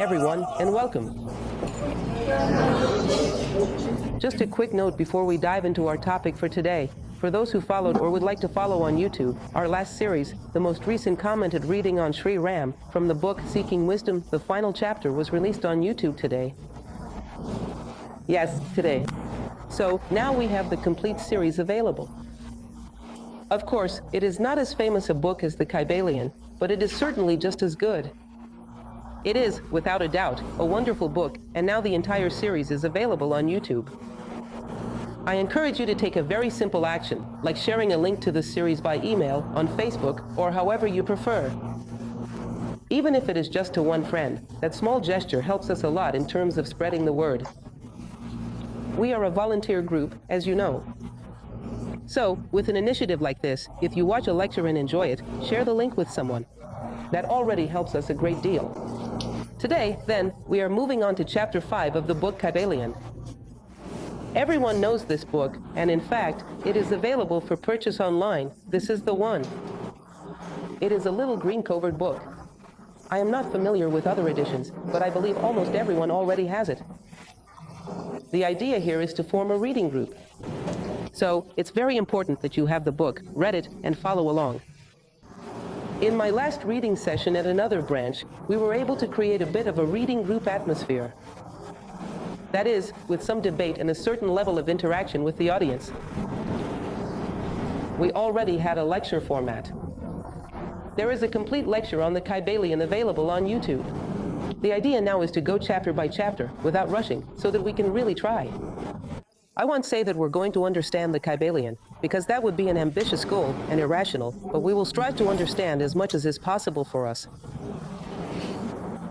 everyone, and welcome. Just a quick note before we dive into our topic for today. For those who followed or would like to follow on YouTube, our last series, the most recent commented reading on Sri Ram, from the book Seeking Wisdom, the final chapter was released on YouTube today. Yes, today. So, now we have the complete series available. Of course, it is not as famous a book as the Kybalion, but it is certainly just as good. It is, without a doubt, a wonderful book, and now the entire series is available on YouTube. I encourage you to take a very simple action, like sharing a link to the series by email, on Facebook, or however you prefer. Even if it is just to one friend, that small gesture helps us a lot in terms of spreading the word. We are a volunteer group, as you know. So, with an initiative like this, if you watch a lecture and enjoy it, share the link with someone. That already helps us a great deal. Today, then, we are moving on to Chapter 5 of the book Kybalion. Everyone knows this book, and in fact, it is available for purchase online. This is the one. It is a little green-covered book. I am not familiar with other editions, but I believe almost everyone already has it. The idea here is to form a reading group. So, it's very important that you have the book, read it, and follow along. In my last reading session at another branch, we were able to create a bit of a reading group atmosphere. That is, with some debate and a certain level of interaction with the audience. We already had a lecture format. There is a complete lecture on the Kybalion available on YouTube. The idea now is to go chapter by chapter, without rushing, so that we can really try. I won't say that we're going to understand the Kybalion, because that would be an ambitious goal and irrational, but we will strive to understand as much as is possible for us.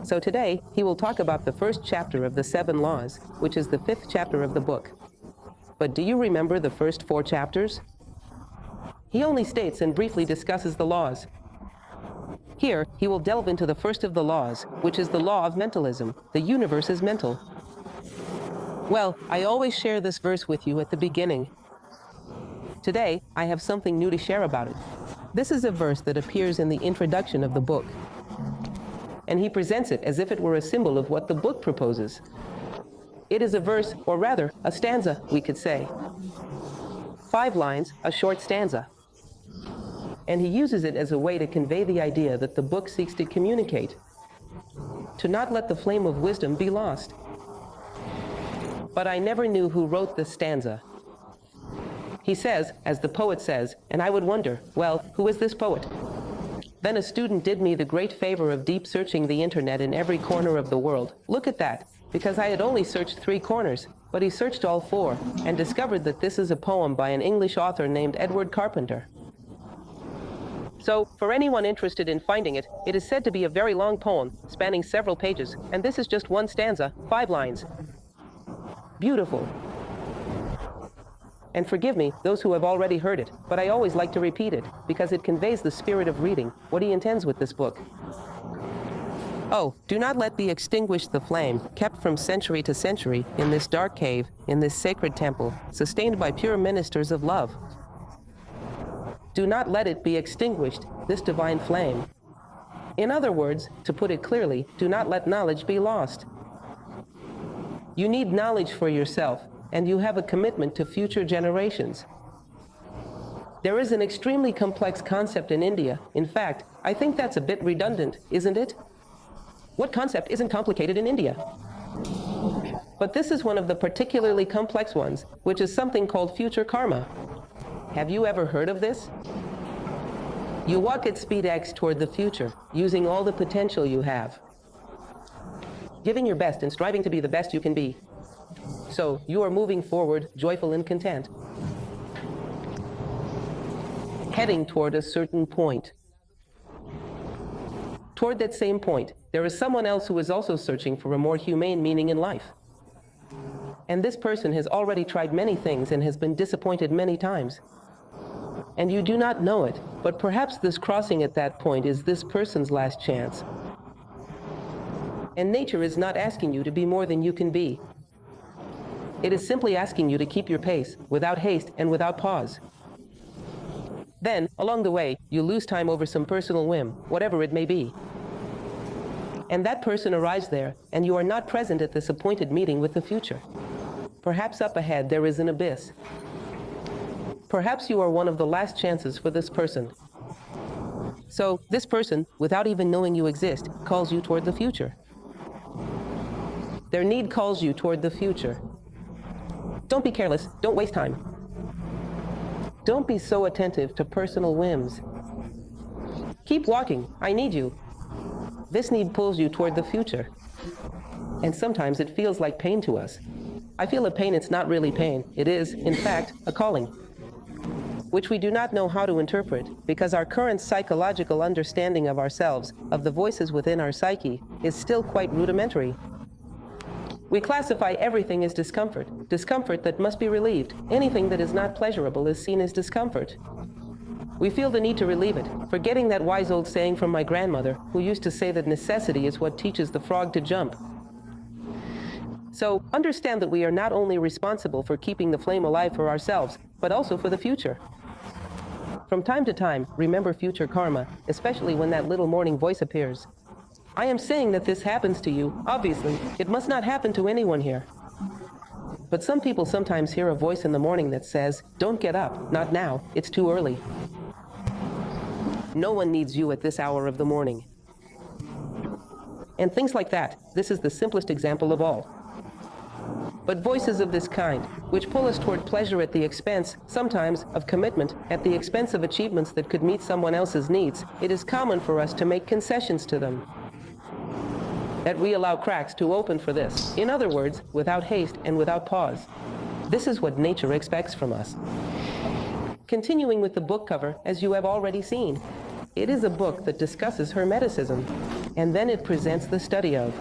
So today, he will talk about the first chapter of the 7 laws, which is the 5th chapter of the book. But do you remember the first 4 chapters? He only states and briefly discusses the laws. Here, he will delve into the first of the laws, which is the law of mentalism. The universe is mental. Well, I always share this verse with you at the beginning. Today, I have something new to share about it. This is a verse that appears in the introduction of the book. And he presents it as if it were a symbol of what the book proposes. It is a verse, or rather, a stanza, we could say. 5 lines, a short stanza. And he uses it as a way to convey the idea that the book seeks to communicate. To not let the flame of wisdom be lost. But I never knew who wrote this stanza. He says, as the poet says, and I would wonder, well, who is this poet? Then a student did me the great favor of deep searching the internet in every corner of the world. Look at that, because I had only searched 3 corners, but he searched all 4, and discovered that this is a poem by an English author named Edward Carpenter. So, for anyone interested in finding it, it is said to be a very long poem, spanning several pages, and this is just one stanza, 5 lines. Beautiful. And forgive me, those who have already heard it, but I always like to repeat it, because it conveys the spirit of reading, what he intends with this book. Oh, do not let be extinguished the flame, kept from century to century, in this dark cave, in this sacred temple, sustained by pure ministers of love. Do not let it be extinguished, this divine flame. In other words, to put it clearly, do not let knowledge be lost. You need knowledge for yourself, and you have a commitment to future generations. There is an extremely complex concept in India. In fact, I think that's a bit redundant, isn't it? What concept isn't complicated in India? But this is one of the particularly complex ones, which is something called future karma. Have you ever heard of this? You walk at speed X toward the future, using all the potential you have. Giving your best and striving to be the best you can be. So, you are moving forward, joyful and content. Heading toward a certain point. Toward that same point, there is someone else who is also searching for a more humane meaning in life. And this person has already tried many things and has been disappointed many times. And you do not know it, but perhaps this crossing at that point is this person's last chance. And nature is not asking you to be more than you can be. It is simply asking you to keep your pace, without haste and without pause. Then, along the way, you lose time over some personal whim, whatever it may be. And that person arrives there, and you are not present at this appointed meeting with the future. Perhaps up ahead there is an abyss. Perhaps you are one of the last chances for this person. So, this person, without even knowing you exist, calls you toward the future. Their need calls you toward the future. Don't be careless. Don't waste time. Don't be so attentive to personal whims. Keep walking. I need you. This need pulls you toward the future. And sometimes it feels like pain to us. I feel a pain. It's not really pain. It is, in fact, a calling, which we do not know how to interpret because our current psychological understanding of ourselves, of the voices within our psyche, is still quite rudimentary. We classify everything as discomfort, discomfort that must be relieved. Anything that is not pleasurable is seen as discomfort. We feel the need to relieve it, forgetting that wise old saying from my grandmother, who used to say that necessity is what teaches the frog to jump. So, understand that we are not only responsible for keeping the flame alive for ourselves, but also for the future. From time to time, remember future karma, especially when that little morning voice appears. I am saying that this happens to you, obviously. It must not happen to anyone here. But some people sometimes hear a voice in the morning that says, "Don't get up, not now, it's too early." No one needs you at this hour of the morning. And things like that. This is the simplest example of all. But voices of this kind, which pull us toward pleasure at the expense, sometimes, of commitment, at the expense of achievements that could meet someone else's needs, it is common for us to make concessions to them. That we allow cracks to open for this. In other words, without haste and without pause. This is what nature expects from us. Continuing with the book cover, as you have already seen, it is a book that discusses Hermeticism, and then it presents the study of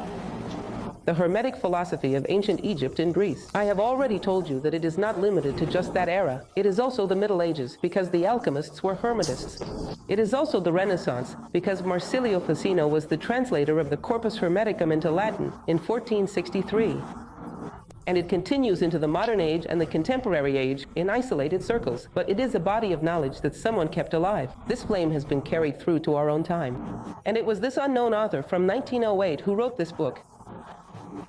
the Hermetic philosophy of ancient Egypt and Greece. I have already told you that it is not limited to just that era. It is also the Middle Ages, because the alchemists were Hermetists. It is also the Renaissance, because Marsilio Ficino was the translator of the Corpus Hermeticum into Latin in 1463. And it continues into the modern age and the contemporary age in isolated circles. But it is a body of knowledge that someone kept alive. This flame has been carried through to our own time. And it was this unknown author from 1908 who wrote this book.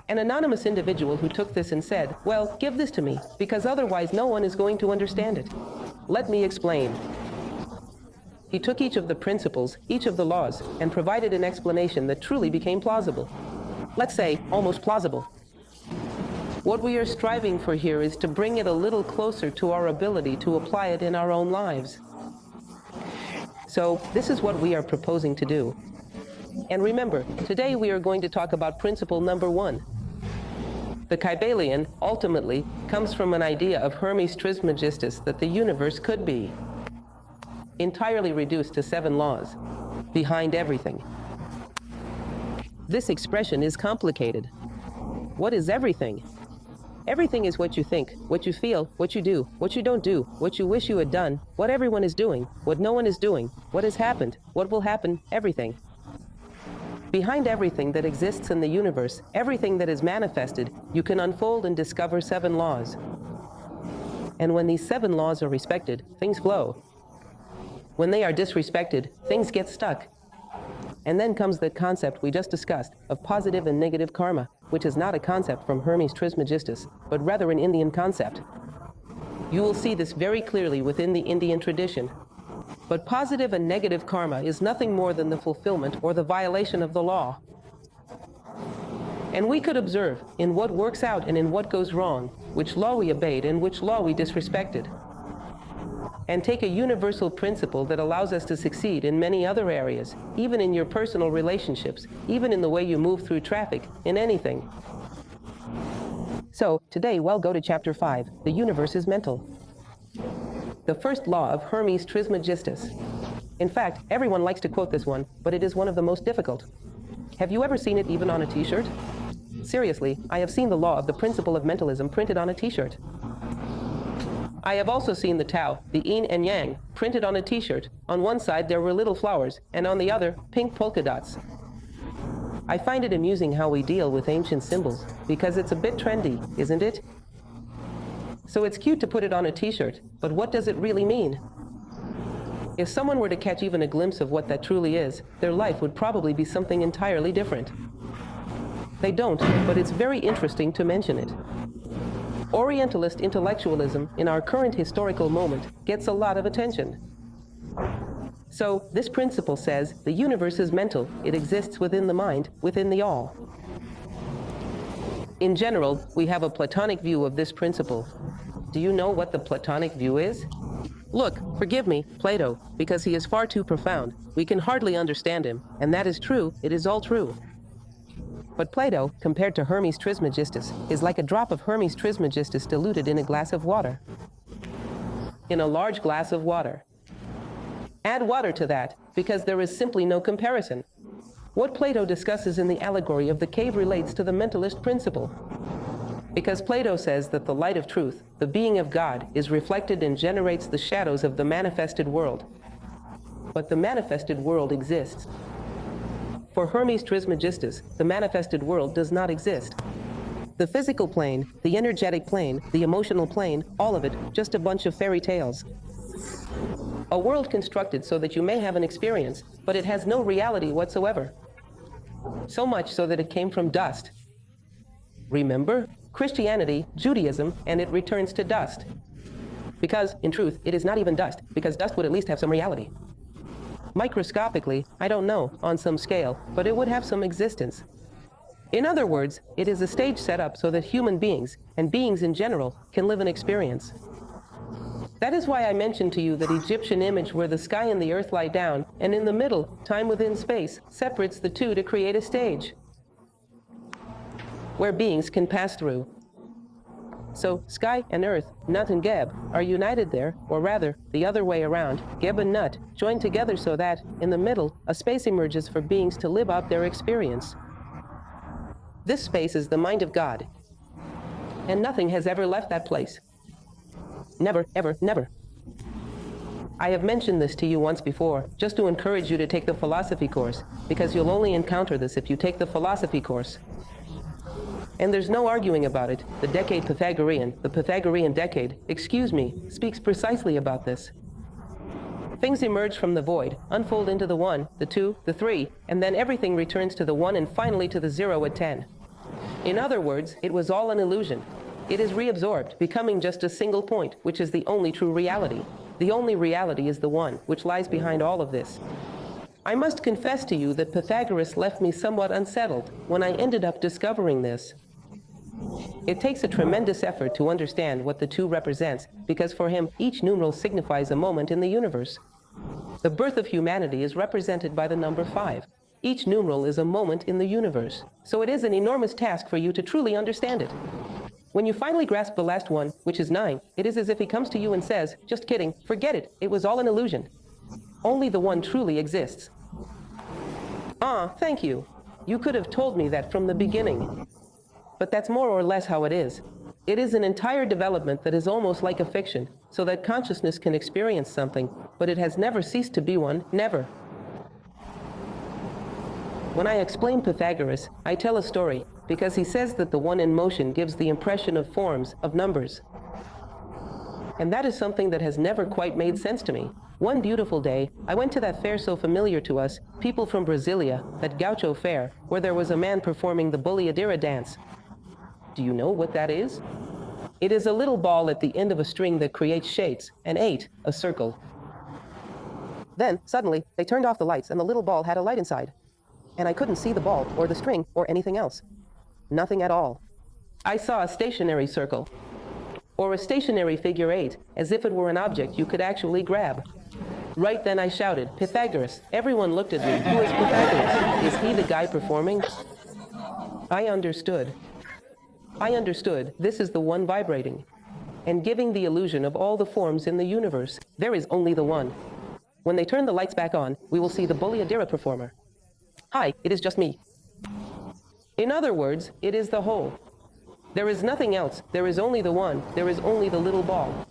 An anonymous individual who took this and said, "Well, give this to me, because otherwise no one is going to understand it." Let me explain. He took each of the principles, each of the laws, and provided an explanation that truly became plausible. Let's say, almost plausible. What we are striving for here is to bring it a little closer to our ability to apply it in our own lives. So, this is what we are proposing to do. And remember, today we are going to talk about principle number 1. The Kybalion, ultimately, comes from an idea of Hermes Trismegistus that the universe could be entirely reduced to 7 laws, behind everything. This expression is complicated. What is everything? Everything is what you think, what you feel, what you do, what you don't do, what you wish you had done, what everyone is doing, what no one is doing, what has happened, what will happen, everything. Behind everything that exists in the universe, everything that is manifested, you can unfold and discover 7 laws. And when these 7 laws are respected, things flow. When they are disrespected, things get stuck. And then comes the concept we just discussed of positive and negative karma, which is not a concept from Hermes Trismegistus, but rather an Indian concept. You will see this very clearly within the Indian tradition. But positive and negative karma is nothing more than the fulfillment or the violation of the law. And we could observe in what works out and in what goes wrong, which law we obeyed and which law we disrespected. And take a universal principle that allows us to succeed in many other areas, even in your personal relationships, even in the way you move through traffic, in anything. So, today we'll go to chapter 5, the universe is mental. The first law of Hermes Trismegistus. In fact, everyone likes to quote this one, but it is one of the most difficult. Have you ever seen it even on a t-shirt? Seriously, I have seen the law of the principle of mentalism printed on a t-shirt. I have also seen the Tao, the Yin and Yang, printed on a t-shirt. On one side there were little flowers, and on the other, pink polka dots. I find it amusing how we deal with ancient symbols, because it's a bit trendy, isn't it? So it's cute to put it on a t-shirt, but what does it really mean? If someone were to catch even a glimpse of what that truly is, their life would probably be something entirely different. They don't, but it's very interesting to mention it. Orientalist intellectualism in our current historical moment gets a lot of attention. So, this principle says the universe is mental. It exists within the mind, within the all. In general, we have a Platonic view of this principle. Do you know what the Platonic view is? Look, forgive me, Plato, because he is far too profound. We can hardly understand him, and that is true, it is all true. But Plato, compared to Hermes Trismegistus, is like a drop of Hermes Trismegistus diluted in a glass of water. In a large glass of water. Add water to that, because there is simply no comparison. What Plato discusses in the allegory of the cave relates to the mentalist principle. Because Plato says that the light of truth, the being of God, is reflected and generates the shadows of the manifested world. But the manifested world exists. For Hermes Trismegistus, the manifested world does not exist. The physical plane, the energetic plane, the emotional plane, all of it, just a bunch of fairy tales. A world constructed so that you may have an experience, but it has no reality whatsoever. So much so that it came from dust. Remember? Christianity, Judaism, and it returns to dust. Because, in truth, it is not even dust, because dust would at least have some reality. Microscopically, I don't know, on some scale, but it would have some existence. In other words, it is a stage set up so that human beings, and beings in general, can live an experience. That is why I mentioned to you that Egyptian image where the sky and the earth lie down, and in the middle, time within space, separates the two to create a stage where beings can pass through. So, sky and earth, Nut and Geb, are united there, or rather, the other way around, Geb and Nut, joined together so that, in the middle, a space emerges for beings to live out their experience. This space is the mind of God. And nothing has ever left that place. Never, ever, never. I have mentioned this to you once before, just to encourage you to take the philosophy course, because you'll only encounter this if you take the philosophy course. And there's no arguing about it. The decade Pythagorean, the Pythagorean decade, speaks precisely about this. Things emerge from the void, unfold into the one, the two, the three, and then everything returns to the one and finally to the 0 at 10. In other words, it was all an illusion. It is reabsorbed, becoming just a single point, which is the only true reality. The only reality is the one, which lies behind all of this. I must confess to you that Pythagoras left me somewhat unsettled when I ended up discovering this. It takes a tremendous effort to understand what the two represents, because for him, each numeral signifies a moment in the universe. The birth of humanity is represented by the number 5. Each numeral is a moment in the universe, so it is an enormous task for you to truly understand it. When you finally grasp the last one, which is 9, it is as if he comes to you and says, just kidding, forget it, it was all an illusion. Only the one truly exists. Ah, thank you. You could have told me that from the beginning. But that's more or less how it is. It is an entire development that is almost like a fiction, so that consciousness can experience something, but it has never ceased to be one, never. When I explain Pythagoras, I tell a story, because he says that the one in motion gives the impression of forms, of numbers. And that is something that has never quite made sense to me. One beautiful day, I went to that fair so familiar to us, people from Brasilia, that gaucho fair, where there was a man performing the boleadeira dance. Do you know what that is? It is a little ball at the end of a string that creates shapes, and 8, a circle. Then, suddenly, they turned off the lights and the little ball had a light inside. And I couldn't see the ball, or the string, or anything else. Nothing at all. I saw a stationary circle, or a stationary figure 8, as if it were an object you could actually grab. Right then I shouted, Pythagoras. Everyone looked at me. Who is Pythagoras? Is he the guy performing? I understood. This is the one vibrating, and giving the illusion of all the forms in the universe. There is only the one. When they turn the lights back on, we will see the boleadeira performer. Hi, it is just me. In other words, it is the whole. There is nothing else. There is only the one. There is only the little ball.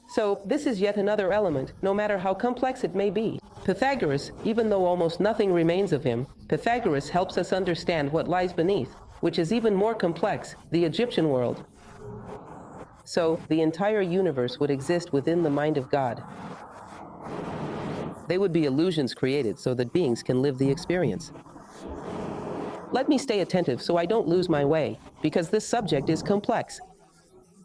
So, this is yet another element, no matter how complex it may be. Pythagoras, even though almost nothing remains of him, Pythagoras helps us understand what lies beneath, which is even more complex, the Egyptian world. So, the entire universe would exist within the mind of God. They would be illusions created so that beings can live the experience. Let me stay attentive so I don't lose my way, because this subject is complex.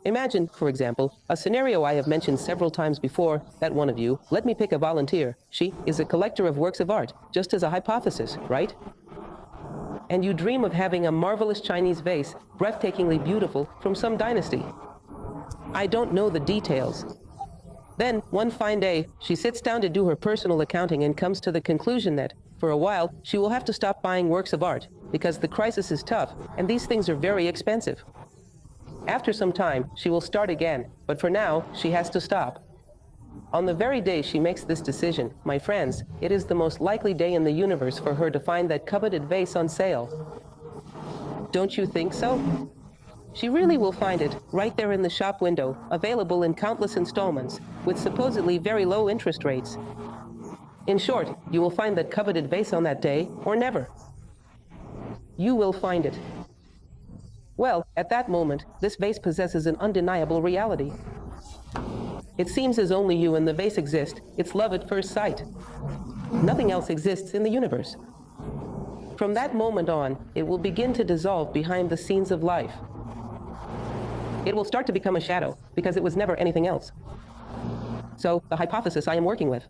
Imagine, for example, a scenario I have mentioned several times before, that one of you, let me pick a volunteer, she is a collector of works of art, just as a hypothesis, right? And you dream of having a marvelous Chinese vase, breathtakingly beautiful, from some dynasty. I don't know the details. Then, one fine day, she sits down to do her personal accounting and comes to the conclusion that, for a while, she will have to stop buying works of art, because the crisis is tough, and these things are very expensive. After some time, she will start again, but for now, she has to stop. On the very day she makes this decision, my friends, it is the most likely day in the universe for her to find that coveted vase on sale. Don't you think so? She really will find it, right there in the shop window, available in countless installments, with supposedly very low interest rates. In short, you will find that coveted vase on that day, or never. You will find it. Well, at that moment, this vase possesses an undeniable reality. It seems as only you and the vase exist. It's love at first sight. Nothing else exists in the universe. From that moment on, it will begin to dissolve behind the scenes of life. It will start to become a shadow, because it was never anything else. So, the hypothesis I am working with.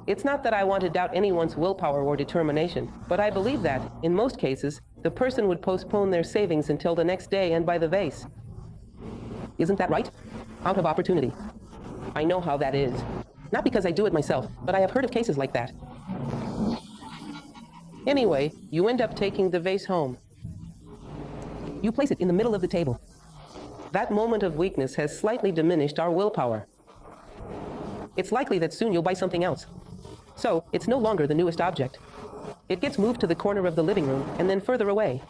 It's not that I want to doubt anyone's willpower or determination, but I believe that, in most cases, the person would postpone their savings until the next day and buy the vase. Isn't that right? Out of opportunity. I know how that is. Not because I do it myself, but I have heard of cases like that. Anyway, you end up taking the vase home. You place it in the middle of the table. That moment of weakness has slightly diminished our willpower. It's likely that soon you'll buy something else. So, it's no longer the newest object. It gets moved to the corner of the living room, and then further away.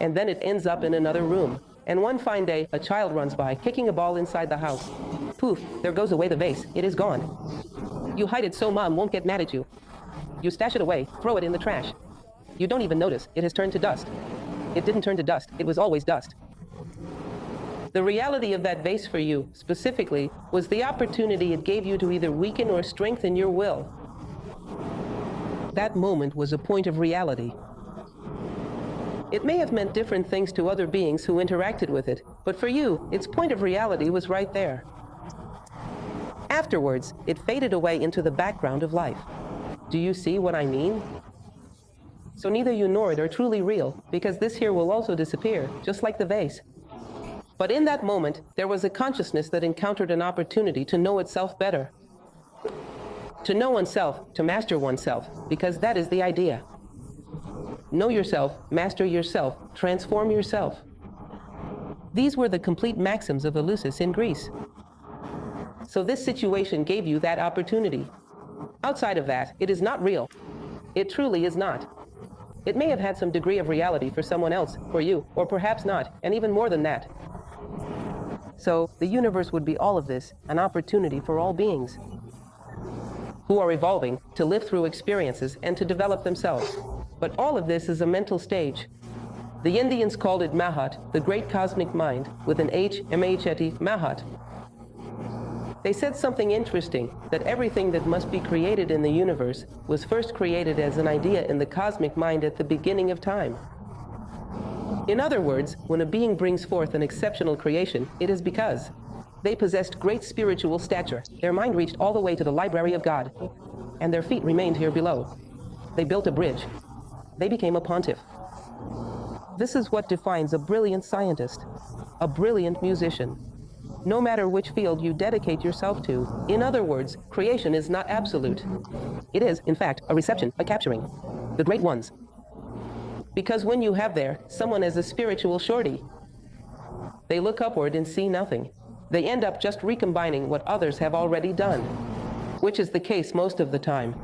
And then it ends up in another room. And one fine day, a child runs by, kicking a ball inside the house. Poof, there goes away the vase. It is gone. You hide it so Mom won't get mad at you. You stash it away, throw it in the trash. You don't even notice, it has turned to dust. It didn't turn to dust, it was always dust. The reality of that vase for you, specifically, was the opportunity it gave you to either weaken or strengthen your will. That moment was a point of reality. It may have meant different things to other beings who interacted with it, but for you, its point of reality was right there. Afterwards, it faded away into the background of life. Do you see what I mean? So neither you nor it are truly real, because this here will also disappear, just like the vase. But in that moment, there was a consciousness that encountered an opportunity to know itself better. To know oneself, to master oneself, because that is the idea. Know yourself, master yourself, transform yourself. These were the complete maxims of Eleusis in Greece. So this situation gave you that opportunity. Outside of that, it is not real. It truly is not. It may have had some degree of reality for someone else, for you, or perhaps not, and even more than that. So, the universe would be all of this, an opportunity for all beings who are evolving to live through experiences and to develop themselves. But all of this is a mental stage. The Indians called it Mahat, the great cosmic mind, with an H, M-H-A-T, Mahat. They said something interesting, that everything that must be created in the universe was first created as an idea in the cosmic mind at the beginning of time. In other words, when a being brings forth an exceptional creation, it is because they possessed great spiritual stature. Their mind reached all the way to the library of God, and their feet remained here below. They built a bridge. They became a pontiff. This is what defines a brilliant scientist, a brilliant musician, no matter which field you dedicate yourself to. In other words, creation is not absolute. It is, in fact, a reception, a capturing. The great ones. Because when you have there someone as a spiritual shorty, they look upward and see nothing. They end up just recombining what others have already done, which is the case most of the time.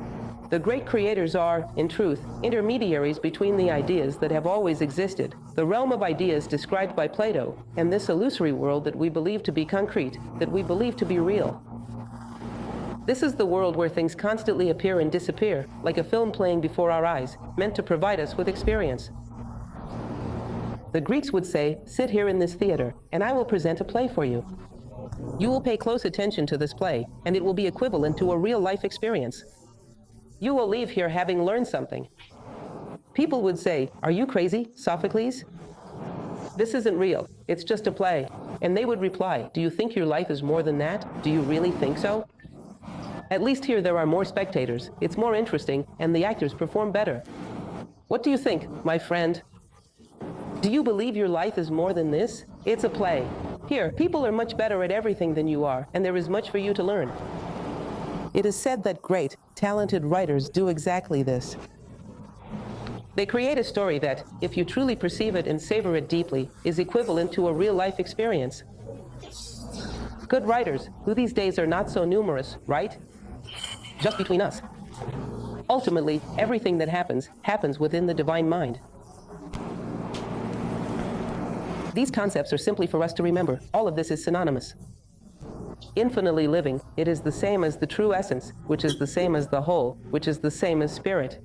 The great creators are, in truth, intermediaries between the ideas that have always existed, the realm of ideas described by Plato, and this illusory world that we believe to be concrete, that we believe to be real. This is the world where things constantly appear and disappear, like a film playing before our eyes, meant to provide us with experience. The Greeks would say, sit here in this theater, and I will present a play for you. You will pay close attention to this play, and it will be equivalent to a real-life experience. You will leave here having learned something. People would say, "Are you crazy, Sophocles? This isn't real. It's just a play." And they would reply, "Do you think your life is more than that? Do you really think so?" At least here there are more spectators. It's more interesting, and the actors perform better. What do you think, my friend? Do you believe your life is more than this? It's a play. Here, people are much better at everything than you are, and there is much for you to learn. It is said that great, talented writers do exactly this. They create a story that, if you truly perceive it and savor it deeply, is equivalent to a real-life experience. Good writers, who these days are not so numerous, right? Just between us. Ultimately, everything that happens within the divine mind. These concepts are simply for us to remember. All of this is synonymous. Infinitely living, it is the same as the true essence, which is the same as the whole, which is the same as spirit,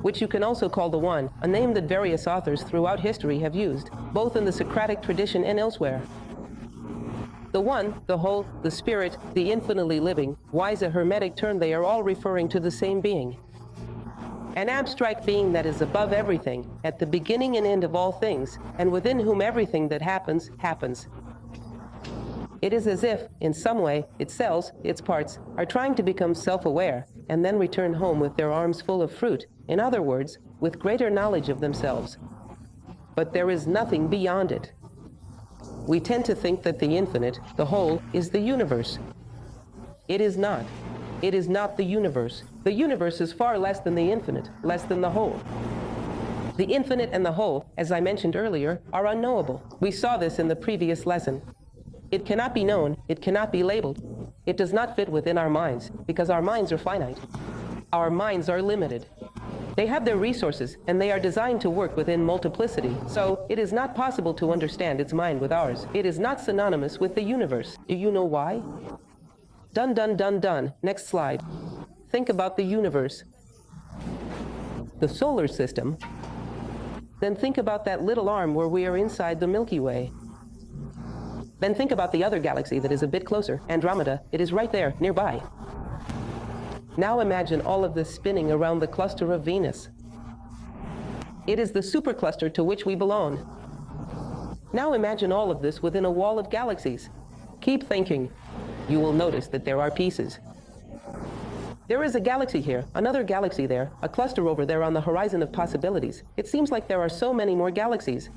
which you can also call the One, a name that various authors throughout history have used, both in the Socratic tradition and elsewhere. The One, the Whole, the Spirit, the infinitely living, why is a Hermetic term? They are all referring to the same being. An abstract being that is above everything, at the beginning and end of all things, and within whom everything that happens, happens. It is as if, in some way, its cells, its parts, are trying to become self-aware, and then return home with their arms full of fruit, in other words, with greater knowledge of themselves. But there is nothing beyond it. We tend to think that the infinite, the whole, is the universe. It is not. It is not the universe. The universe is far less than the infinite, less than the whole. The infinite and the whole, as I mentioned earlier, are unknowable. We saw this in the previous lesson. It cannot be known, it cannot be labeled. It does not fit within our minds, because our minds are finite. Our minds are limited. They have their resources, and they are designed to work within multiplicity, so it is not possible to understand its mind with ours. It is not synonymous with the universe. Do you know why? Done, done, done, done. Next slide. Think about the universe, the solar system. Then think about that little arm where we are inside the Milky Way. Then think about the other galaxy that is a bit closer, Andromeda. It is right there, nearby. Now imagine all of this spinning around the cluster of Venus. It is the supercluster to which we belong. Now imagine all of this within a wall of galaxies. Keep thinking. You will notice that there are pieces. There is a galaxy here, another galaxy there, a cluster over there on the horizon of possibilities. It seems like there are so many more galaxies.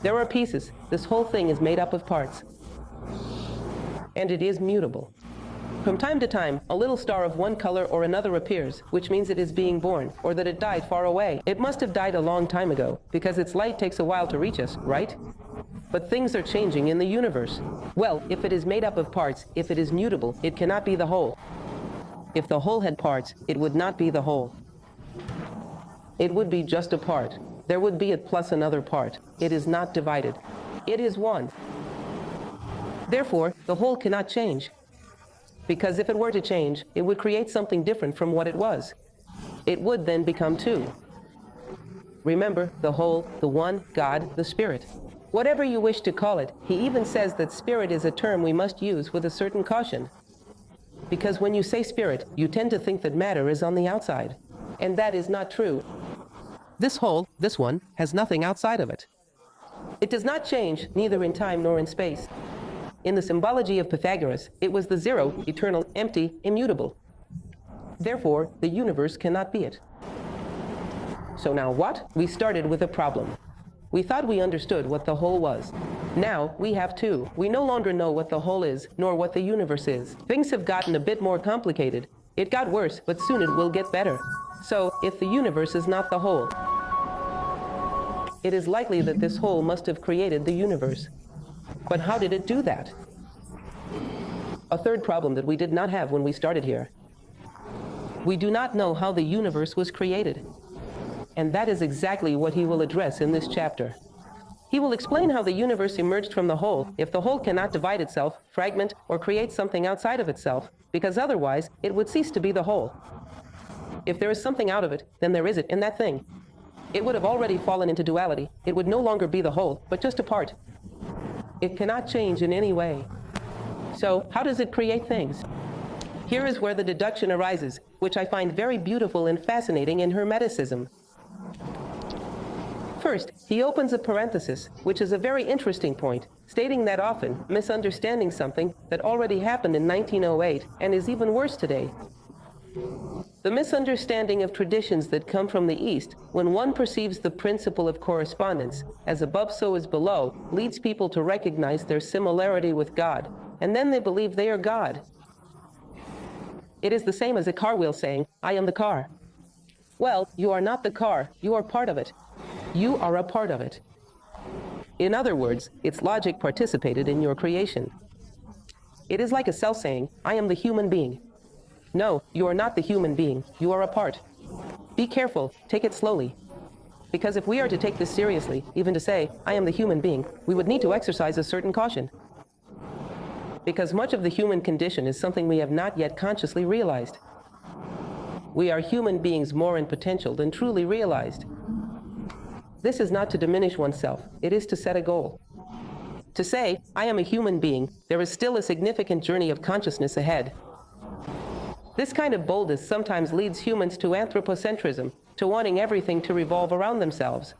There are pieces. This whole thing is made up of parts. And it is mutable. From time to time, a little star of one color or another appears, which means it is being born, or that it died far away. It must have died a long time ago, because its light takes a while to reach us, right? But things are changing in the universe. Well, if it is made up of parts, if it is mutable, it cannot be the whole. If the whole had parts, it would not be the whole. It would be just a part. There would be it plus another part. It is not divided. It is one. Therefore, the whole cannot change. Because if it were to change, it would create something different from what it was. It would then become two. Remember, the whole, the one, God, the Spirit. Whatever you wish to call it, he even says that spirit is a term we must use with a certain caution. Because when you say spirit, you tend to think that matter is on the outside. And that is not true. This whole, this one, has nothing outside of it. It does not change, neither in time nor in space. In the symbology of Pythagoras, it was the zero, eternal, empty, immutable. Therefore, the universe cannot be it. So now what? We started with a problem. We thought we understood what the whole was. Now we have two. We no longer know what the whole is, nor what the universe is. Things have gotten a bit more complicated. It got worse, but soon it will get better. So, if the universe is not the whole, it is likely that this whole must have created the universe. But how did it do that? A third problem that we did not have when we started here. We do not know how the universe was created. And that is exactly what he will address in this chapter. He will explain how the universe emerged from the whole, if the whole cannot divide itself, fragment, or create something outside of itself, because otherwise it would cease to be the whole. If there is something out of it, then there is it in that thing. It would have already fallen into duality. It would no longer be the whole, but just a part. It cannot change in any way. So, how does it create things? Here is where the deduction arises, which I find very beautiful and fascinating in Hermeticism. First, he opens a parenthesis, which is a very interesting point, stating that often misunderstanding something that already happened in 1908 and is even worse today. The misunderstanding of traditions that come from the East, when one perceives the principle of correspondence, as above so is below, leads people to recognize their similarity with God, and then they believe they are God. It is the same as a car wheel saying, "I am the car." Well, you are not the car, you are part of it. You are a part of it. In other words, its logic participated in your creation. It is like a cell saying, "I am the human being." No, you are not the human being, you are a part. Be careful, take it slowly. Because if we are to take this seriously, even to say, "I am the human being," we would need to exercise a certain caution. Because much of the human condition is something we have not yet consciously realized. We are human beings more in potential than truly realized. This is not to diminish oneself, it is to set a goal. To say, "I am a human being," there is still a significant journey of consciousness ahead. This kind of boldness sometimes leads humans to anthropocentrism, to wanting everything to revolve around themselves.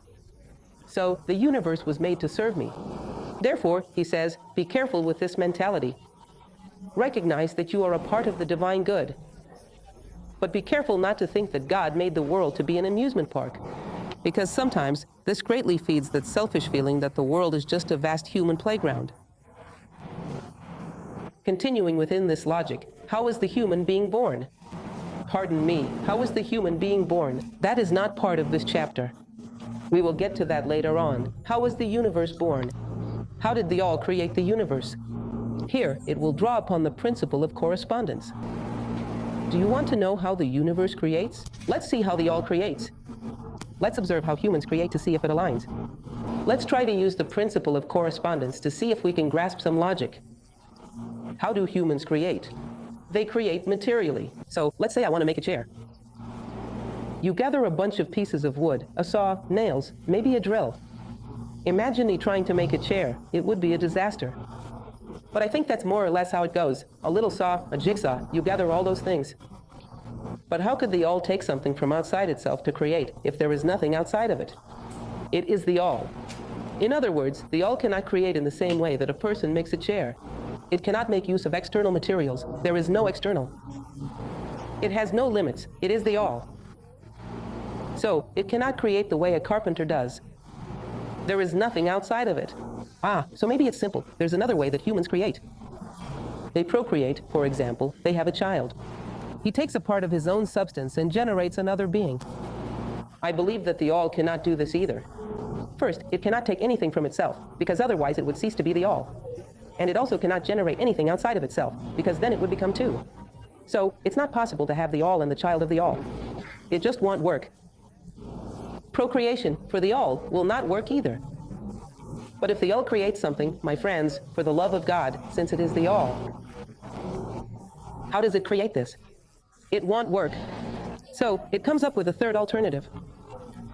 So, the universe was made to serve me. Therefore, he says, be careful with this mentality. Recognize that you are a part of the divine good. But be careful not to think that God made the world to be an amusement park. Because sometimes, this greatly feeds that selfish feeling that the world is just a vast human playground. Continuing within this logic, how is the human being born? Pardon me, how is the human being born? That is not part of this chapter. We will get to that later on. How was the universe born? How did the all create the universe? Here, it will draw upon the principle of correspondence. Do you want to know how the universe creates? Let's see how the all creates. Let's observe how humans create to see if it aligns. Let's try to use the principle of correspondence to see if we can grasp some logic. How do humans create? They create materially. So, let's say I want to make a chair. You gather a bunch of pieces of wood, a saw, nails, maybe a drill. Imagine me trying to make a chair. It would be a disaster. But I think that's more or less how it goes. A little saw, a jigsaw, you gather all those things. But how could the all take something from outside itself to create if there is nothing outside of it? It is the all. In other words, the all cannot create in the same way that a person makes a chair. It cannot make use of external materials. There is no external. It has no limits. It is the all. So, it cannot create the way a carpenter does. There is nothing outside of it. So maybe it's simple. There's another way that humans create. They procreate, for example, they have a child. He takes a part of his own substance and generates another being. I believe that the all cannot do this either. First, it cannot take anything from itself, because otherwise it would cease to be the all. And it also cannot generate anything outside of itself, because then it would become two. So, it's not possible to have the all and the child of the all. It just won't work. Procreation for the all will not work either. But if the all creates something, my friends, for the love of God, since it is the all, how does it create this? It won't work. So, it comes up with a third alternative.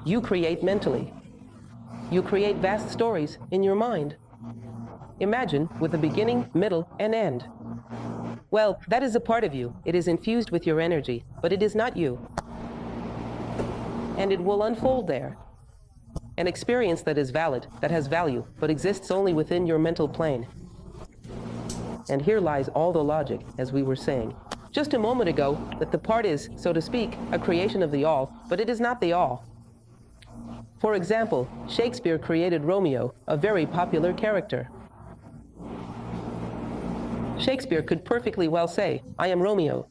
You create mentally. You create vast stories in your mind. Imagine with a beginning, middle, and end. Well, that is a part of you. It is infused with your energy, but it is not you. And it will unfold there. An experience that is valid, that has value, but exists only within your mental plane. And here lies all the logic, as we were saying just a moment ago, that the part is, so to speak, a creation of the all, but it is not the all. For example, Shakespeare created Romeo, a very popular character. Shakespeare could perfectly well say, "I am Romeo."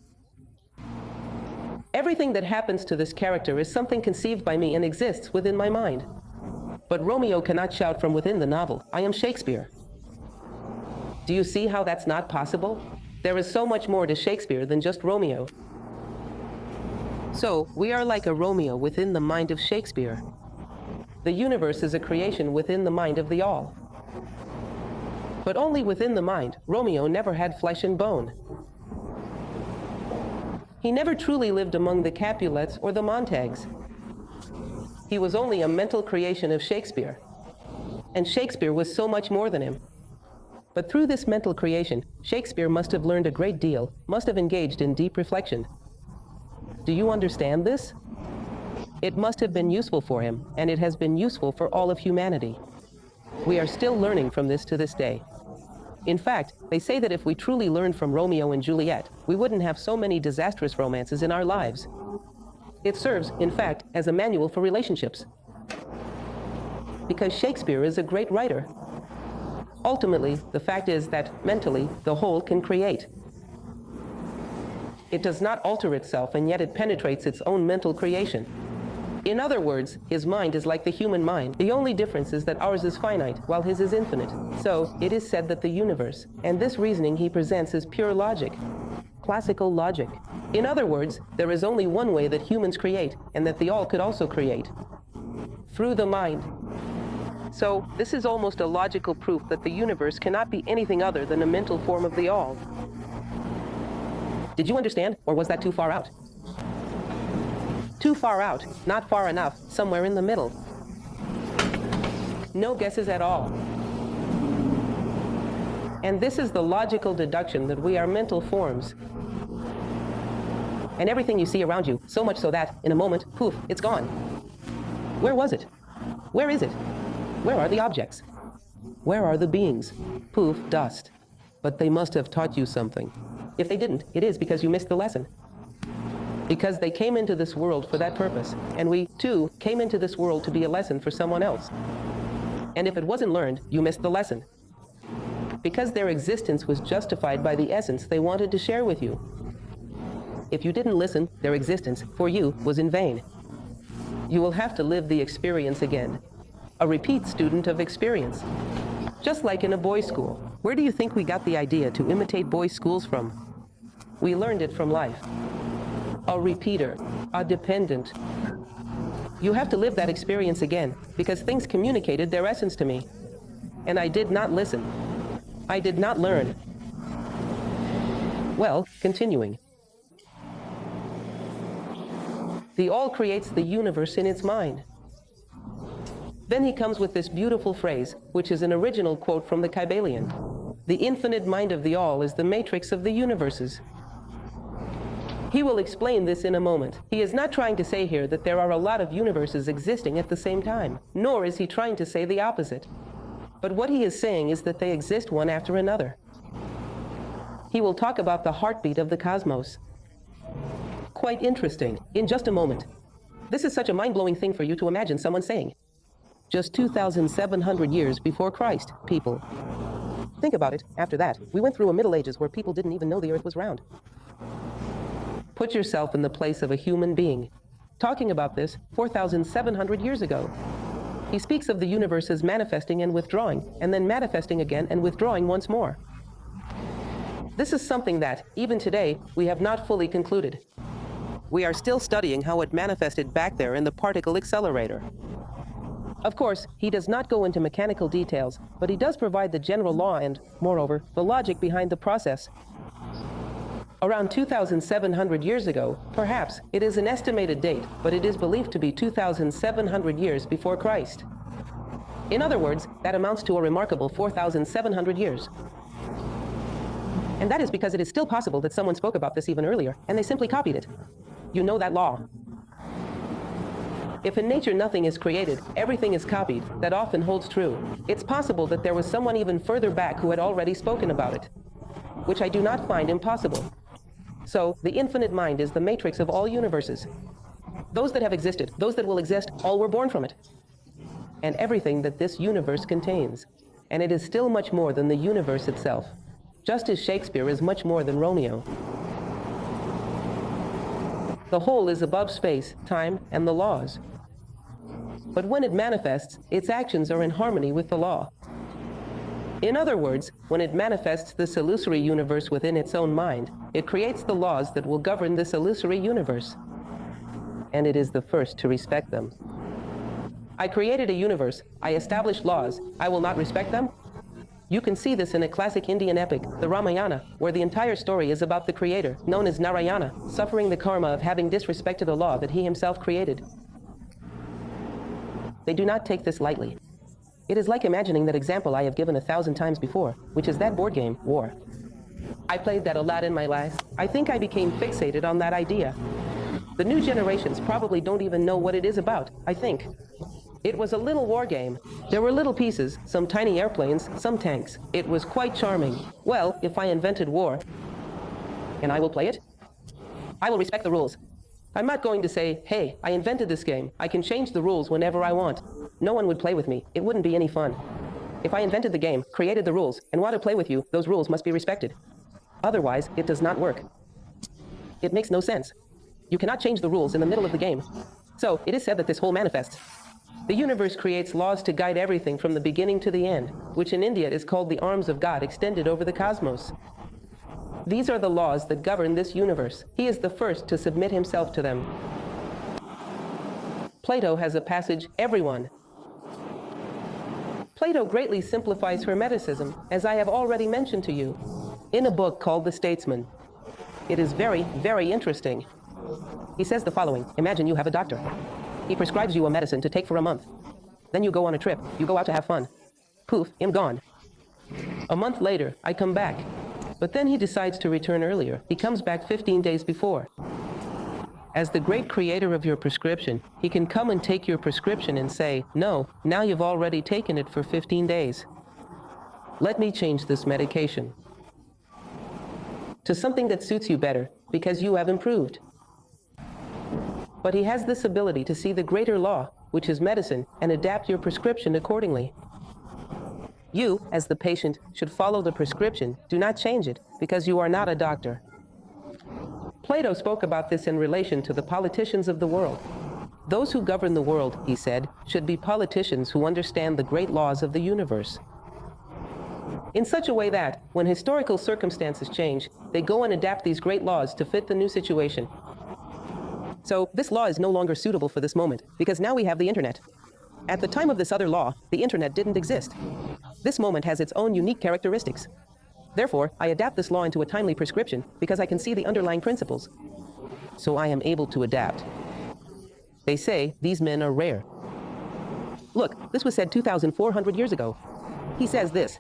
Everything that happens to this character is something conceived by me and exists within my mind. But Romeo cannot shout from within the novel, "I am Shakespeare." Do you see how that's not possible? There is so much more to Shakespeare than just Romeo. So, we are like a Romeo within the mind of Shakespeare. The universe is a creation within the mind of the all. But only within the mind. Romeo never had flesh and bone. He never truly lived among the Capulets or the Montagues. He was only a mental creation of Shakespeare. And Shakespeare was so much more than him. But through this mental creation, Shakespeare must have learned a great deal, must have engaged in deep reflection. Do you understand this? It must have been useful for him, and it has been useful for all of humanity. We are still learning from this to this day. In fact, they say that if we truly learned from Romeo and Juliet, we wouldn't have so many disastrous romances in our lives. It serves, in fact, as a manual for relationships. Because Shakespeare is a great writer. Ultimately, the fact is that, mentally, the whole can create. It does not alter itself, and yet it penetrates its own mental creation. In other words, his mind is like the human mind. The only difference is that ours is finite, while his is infinite. So, it is said that the universe, and this reasoning he presents is pure logic. Classical logic. In other words, there is only one way that humans create, and that the all could also create. Through the mind. So, this is almost a logical proof that the universe cannot be anything other than a mental form of the all. Did you understand, or was that too far out? Too far out, not far enough, somewhere in the middle. No guesses at all. And this is the logical deduction that we are mental forms. And everything you see around you, so much so that, in a moment, poof, it's gone. Where was it? Where is it? Where are the objects? Where are the beings? Poof, dust. But they must have taught you something. If they didn't, it is because you missed the lesson. Because they came into this world for that purpose, and we, too, came into this world to be a lesson for someone else. And if it wasn't learned, you missed the lesson. Because their existence was justified by the essence they wanted to share with you. If you didn't listen, their existence, for you, was in vain. You will have to live the experience again. A repeat student of experience. Just like in a boys' school. Where do you think we got the idea to imitate boys' schools from? We learned it from life. A repeater, a dependent. You have to live that experience again, because things communicated their essence to me. And I did not listen. I did not learn. Well, continuing. The all creates the universe in its mind. Then he comes with this beautiful phrase, which is an original quote from the Kybalion. The infinite mind of the all is the matrix of the universes. He will explain this in a moment. He is not trying to say here that there are a lot of universes existing at the same time, nor is he trying to say the opposite. But what he is saying is that they exist one after another. He will talk about the heartbeat of the cosmos. Quite interesting. In just a moment. This is such a mind-blowing thing for you to imagine someone saying. Just 2,700 years before Christ, people. Think about it. After that, we went through a Middle Ages where people didn't even know the earth was round. Put yourself in the place of a human being. Talking about this 4,700 years ago. He speaks of the universe as manifesting and withdrawing, and then manifesting again and withdrawing once more. This is something that, even today, we have not fully concluded. We are still studying how it manifested back there in the particle accelerator. Of course, he does not go into mechanical details, but he does provide the general law and, moreover, the logic behind the process. Around 2,700 years ago, perhaps, it is an estimated date, but it is believed to be 2,700 years before Christ. In other words, that amounts to a remarkable 4,700 years. And that is because it is still possible that someone spoke about this even earlier, and they simply copied it. You know that law. If in nature nothing is created, everything is copied, that often holds true. It's possible that there was someone even further back who had already spoken about it, which I do not find impossible. So, the infinite mind is the matrix of all universes. Those that have existed, those that will exist, all were born from it. And everything that this universe contains. And it is still much more than the universe itself. Just as Shakespeare is much more than Romeo. The whole is above space, time, and the laws. But when it manifests, its actions are in harmony with the law. In other words, when it manifests this illusory universe within its own mind, it creates the laws that will govern this illusory universe. And it is the first to respect them. I created a universe, I established laws, I will not respect them? You can see this in a classic Indian epic, the Ramayana, where the entire story is about the creator, known as Narayana, suffering the karma of having disrespected a law that he himself created. They do not take this lightly. It is like imagining that example I have given 1,000 times before, which is that board game, War. I played that a lot in my life. I think I became fixated on that idea. The new generations probably don't even know what it is about, I think. It was a little war game. There were little pieces, some tiny airplanes, some tanks. It was quite charming. Well, if I invented war, and I will play it, I will respect the rules. I'm not going to say, hey, I invented this game. I can change the rules whenever I want. No one would play with me. It wouldn't be any fun. If I invented the game, created the rules, and want to play with you, those rules must be respected. Otherwise, it does not work. It makes no sense. You cannot change the rules in the middle of the game. So, it is said that this whole manifests. The universe creates laws to guide everything from the beginning to the end, which in India is called the arms of God extended over the cosmos. These are the laws that govern this universe. He is the first to submit himself to them. Plato has a passage, everyone. Plato greatly simplifies Hermeticism, as I have already mentioned to you, in a book called The Statesman. It is very, very interesting. He says the following: imagine you have a doctor. He prescribes you a medicine to take for a month. Then you go on a trip. You go out to have fun. Poof, I'm gone. A month later, I come back. But then he decides to return earlier. He comes back 15 days before. As the great creator of your prescription, he can come and take your prescription and say, no, now you've already taken it for 15 days. Let me change this medication to something that suits you better, because you have improved. But he has this ability to see the greater law, which is medicine, and adapt your prescription accordingly. You, as the patient, should follow the prescription. Do not change it, because you are not a doctor. Plato spoke about this in relation to the politicians of the world. Those who govern the world, he said, should be politicians who understand the great laws of the universe. In such a way that, when historical circumstances change, they go and adapt these great laws to fit the new situation. So, this law is no longer suitable for this moment, because now we have the internet. At the time of this other law, the internet didn't exist. This moment has its own unique characteristics. Therefore, I adapt this law into a timely prescription, because I can see the underlying principles. So I am able to adapt. They say these men are rare. Look, this was said 2,400 years ago. He says this: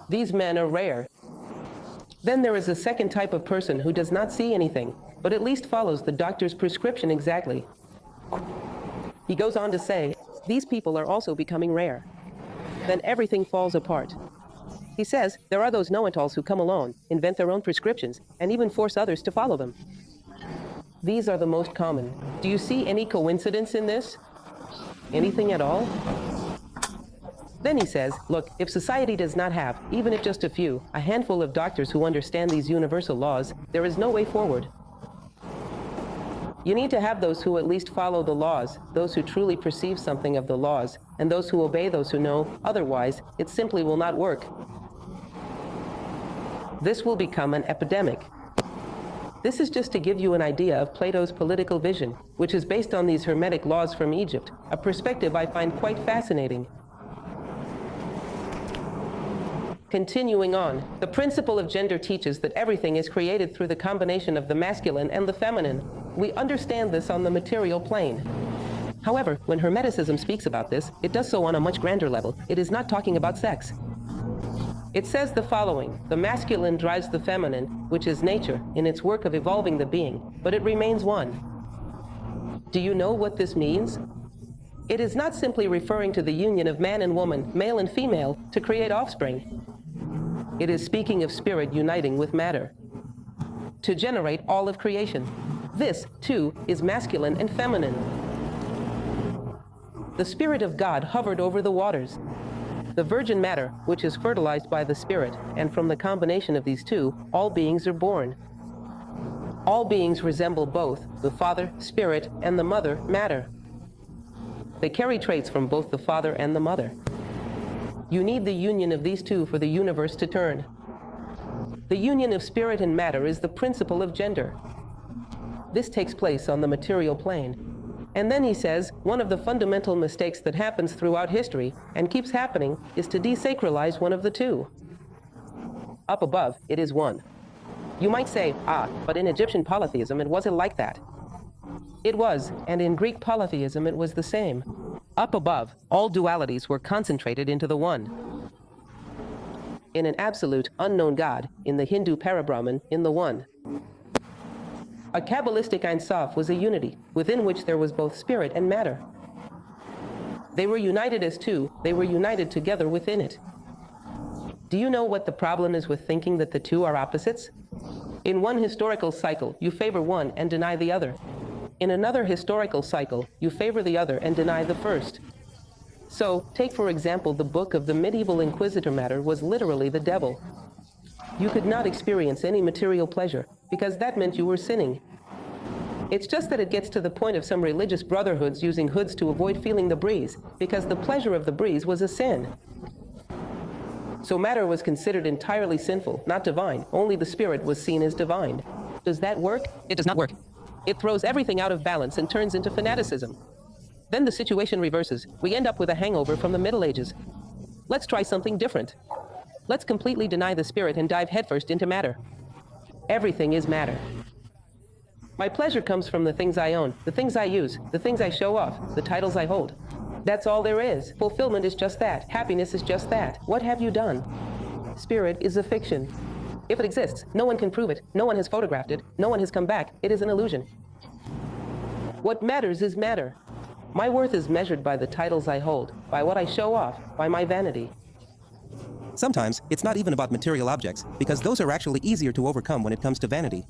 these men are rare. Then there is a second type of person who does not see anything, but at least follows the doctor's prescription exactly. He goes on to say, these people are also becoming rare. Then everything falls apart. He says, there are those know-it-alls who come alone, invent their own prescriptions, and even force others to follow them. These are the most common. Do you see any coincidence in this? Anything at all? Then he says, look, if society does not have, even if just a few, a handful of doctors who understand these universal laws, there is no way forward. You need to have those who at least follow the laws, those who truly perceive something of the laws, and those who obey those who know. Otherwise, it simply will not work. This will become an epidemic. This is just to give you an idea of Plato's political vision, which is based on these Hermetic laws from Egypt, a perspective I find quite fascinating. Continuing on, the principle of gender teaches that everything is created through the combination of the masculine and the feminine. We understand this on the material plane. However, when Hermeticism speaks about this, it does so on a much grander level. It is not talking about sex. It says the following: the masculine drives the feminine, which is nature, in its work of evolving the being, but it remains one. Do you know what this means? It is not simply referring to the union of man and woman, male and female, to create offspring. It is speaking of spirit uniting with matter to generate all of creation. This, too, is masculine and feminine. The Spirit of God hovered over the waters. The virgin matter, which is fertilized by the Spirit, and from the combination of these two, all beings are born. All beings resemble both the Father, Spirit, and the Mother, matter. They carry traits from both the Father and the Mother. You need the union of these two for the universe to turn. The union of spirit and matter is the principle of gender. This takes place on the material plane. And then he says, one of the fundamental mistakes that happens throughout history, and keeps happening, is to desacralize one of the two. Up above, it is one. You might say, but in Egyptian polytheism it wasn't like that. It was, and in Greek polytheism it was the same. Up above, all dualities were concentrated into the one. In an absolute, unknown God, in the Hindu Parabrahman, in the one. A Kabbalistic Ein Sof was a unity, within which there was both spirit and matter. They were united as two, they were united together within it. Do you know what the problem is with thinking that the two are opposites? In one historical cycle, you favor one and deny the other. In another historical cycle, you favor the other and deny the first. So, take for example the book of the medieval Inquisitor matter was literally the devil. You could not experience any material pleasure, because that meant you were sinning. It's just that it gets to the point of some religious brotherhoods using hoods to avoid feeling the breeze, because the pleasure of the breeze was a sin. So matter was considered entirely sinful, not divine. Only the spirit was seen as divine. Does that work? It does not work. It throws everything out of balance and turns into fanaticism. Then the situation reverses. We end up with a hangover from the Middle Ages. Let's try something different. Let's completely deny the spirit and dive headfirst into matter. Everything is matter. My pleasure comes from the things I own, the things I use, the things I show off, the titles I hold. That's all there is. Fulfillment is just that. Happiness is just that. What have you done? Spirit is a fiction. If it exists, no one can prove it. No one has photographed it. No one has come back. It is an illusion. What matters is matter. My worth is measured by the titles I hold, by what I show off, by my vanity. Sometimes it's not even about material objects, because those are actually easier to overcome when it comes to vanity.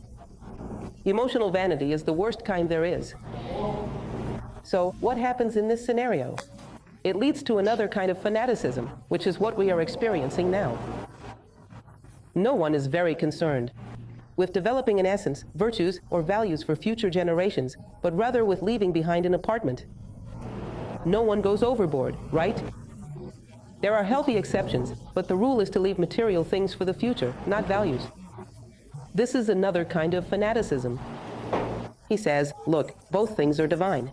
Emotional vanity is the worst kind there is. So, what happens in this scenario? It leads to another kind of fanaticism, which is what we are experiencing now. No one is very concerned with developing an essence, virtues, or values for future generations, but rather with leaving behind an apartment. No one goes overboard, right? There are healthy exceptions, but the rule is to leave material things for the future, not values. This is another kind of fanaticism. He says, look, both things are divine.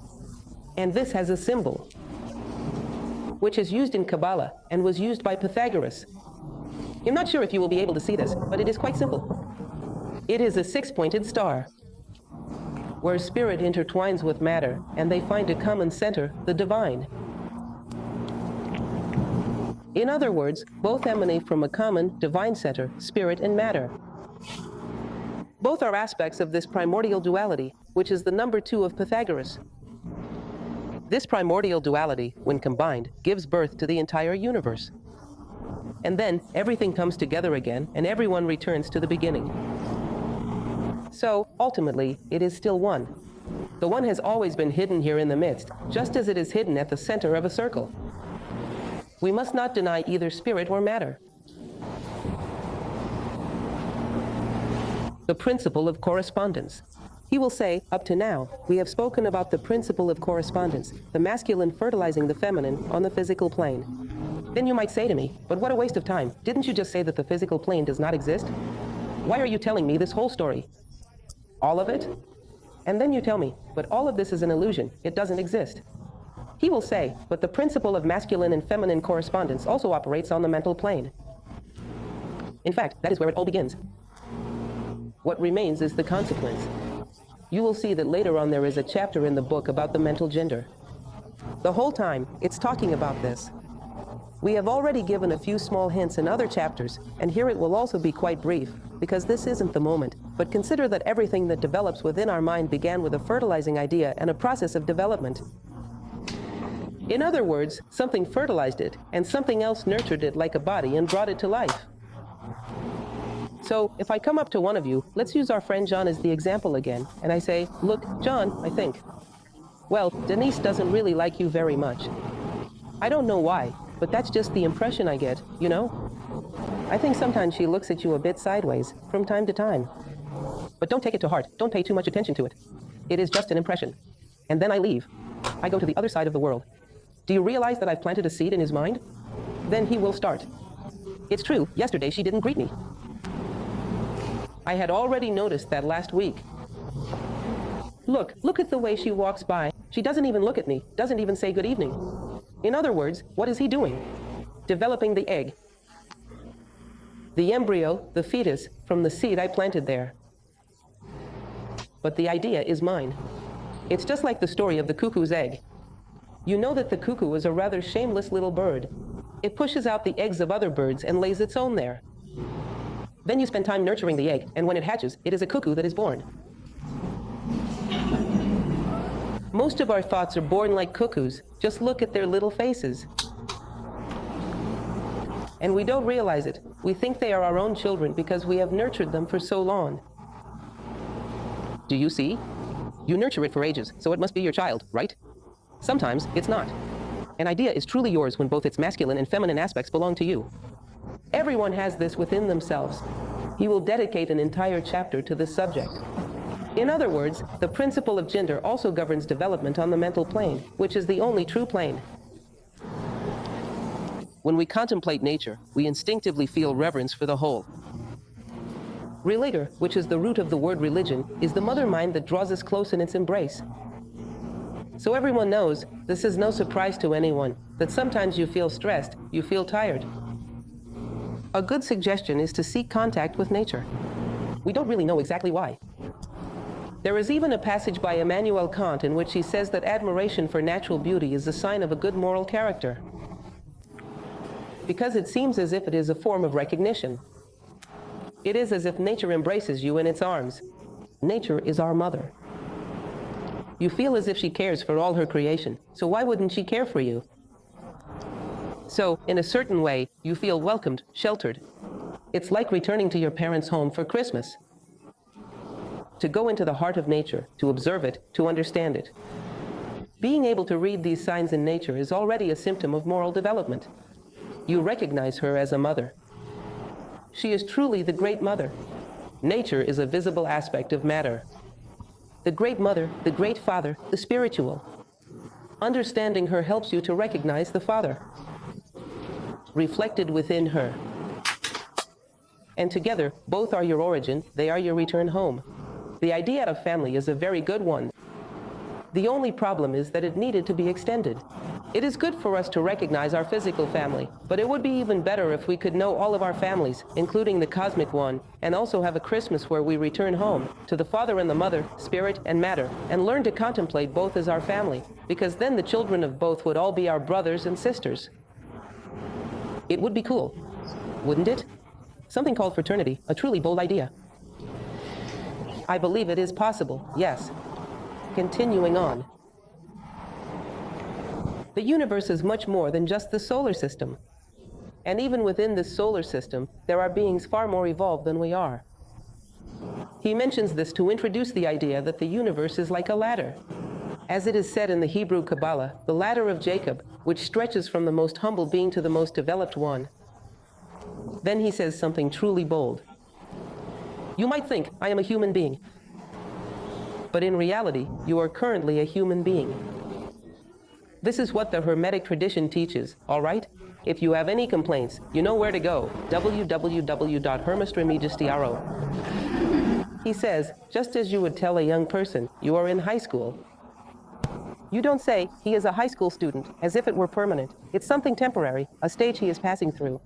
And this has a symbol, which is used in Kabbalah and was used by Pythagoras. I'm not sure if you will be able to see this, but it is quite simple. It is a six-pointed star, where spirit intertwines with matter, and they find a common center, the divine. In other words, both emanate from a common, divine center, spirit and matter. Both are aspects of this primordial duality, which is the number 2 of Pythagoras. This primordial duality, when combined, gives birth to the entire universe. And then, everything comes together again, and everyone returns to the beginning. So, ultimately, it is still one. The one has always been hidden here in the midst, just as it is hidden at the center of a circle. We must not deny either spirit or matter. The principle of correspondence. He will say, up to now, we have spoken about the principle of correspondence, the masculine fertilizing the feminine on the physical plane. Then you might say to me, but what a waste of time. Didn't you just say that the physical plane does not exist? Why are you telling me this whole story? All of it? And then you tell me, but all of this is an illusion. It doesn't exist. He will say, but the principle of masculine and feminine correspondence also operates on the mental plane. In fact, that is where it all begins. What remains is the consequence. You will see that later on there is a chapter in the book about the mental gender. The whole time, it's talking about this. We have already given a few small hints in other chapters, and here it will also be quite brief, because this isn't the moment, but consider that everything that develops within our mind began with a fertilizing idea and a process of development. In other words, something fertilized it, and something else nurtured it like a body and brought it to life. So, if I come up to one of you, let's use our friend John as the example again, and I say, look, John, I think. Well, Denise doesn't really like you very much. I don't know why, but that's just the impression I get, you know? I think sometimes she looks at you a bit sideways, from time to time. But don't take it to heart, don't pay too much attention to it. It is just an impression. And then I leave. I go to the other side of the world. Do you realize that I've planted a seed in his mind? Then he will start. It's true, yesterday she didn't greet me. I had already noticed that last week. Look at the way she walks by. She doesn't even look at me, doesn't even say good evening. In other words, what is he doing? Developing the egg. The embryo, the fetus, from the seed I planted there. But the idea is mine. It's just like the story of the cuckoo's egg. You know that the cuckoo is a rather shameless little bird. It pushes out the eggs of other birds and lays its own there. Then you spend time nurturing the egg, and when it hatches, it is a cuckoo that is born. Most of our thoughts are born like cuckoos. Just look at their little faces. And we don't realize it. We think they are our own children because we have nurtured them for so long. Do you see? You nurture it for ages, so it must be your child, right? Sometimes it's not. An idea is truly yours when both its masculine and feminine aspects belong to you. Everyone has this within themselves. He will dedicate an entire chapter to this subject. In other words, the principle of gender also governs development on the mental plane, which is the only true plane. When we contemplate nature, we instinctively feel reverence for the whole. Relator, which is the root of the word religion, is the mother mind that draws us close in its embrace. So everyone knows, this is no surprise to anyone, that sometimes you feel stressed, you feel tired. A good suggestion is to seek contact with nature. We don't really know exactly why. There is even a passage by Immanuel Kant in which he says that admiration for natural beauty is a sign of a good moral character, because it seems as if it is a form of recognition. It is as if nature embraces you in its arms. Nature is our mother. You feel as if she cares for all her creation, so why wouldn't she care for you? So, in a certain way, you feel welcomed, sheltered. It's like returning to your parents' home for Christmas. To go into the heart of nature, to observe it, to understand it. Being able to read these signs in nature is already a symptom of moral development. You recognize her as a mother. She is truly the great mother. Nature is a visible aspect of matter. The great mother, the great father, the spiritual. Understanding her helps you to recognize the Father, reflected within her. And together, both are your origin, they are your return home. The idea of family is a very good one. The only problem is that it needed to be extended. It is good for us to recognize our physical family, but it would be even better if we could know all of our families, including the cosmic one, and also have a Christmas where we return home to the Father and the Mother, Spirit and Matter, and learn to contemplate both as our family, because then the children of both would all be our brothers and sisters. It would be cool, wouldn't it? Something called fraternity, a truly bold idea. I believe it is possible, yes. Continuing on. The universe is much more than just the solar system. And even within this solar system, there are beings far more evolved than we are. He mentions this to introduce the idea that the universe is like a ladder. As it is said in the Hebrew Kabbalah, the ladder of Jacob, which stretches from the most humble being to the most developed one. Then he says something truly bold. You might think I am a human being, but in reality, you are currently a human being. This is what the Hermetic tradition teaches, all right? If you have any complaints, you know where to go, www.hermestremegistro. He says, just as you would tell a young person, you are in high school. You don't say, he is a high school student, as if it were permanent. It's something temporary, a stage he is passing through.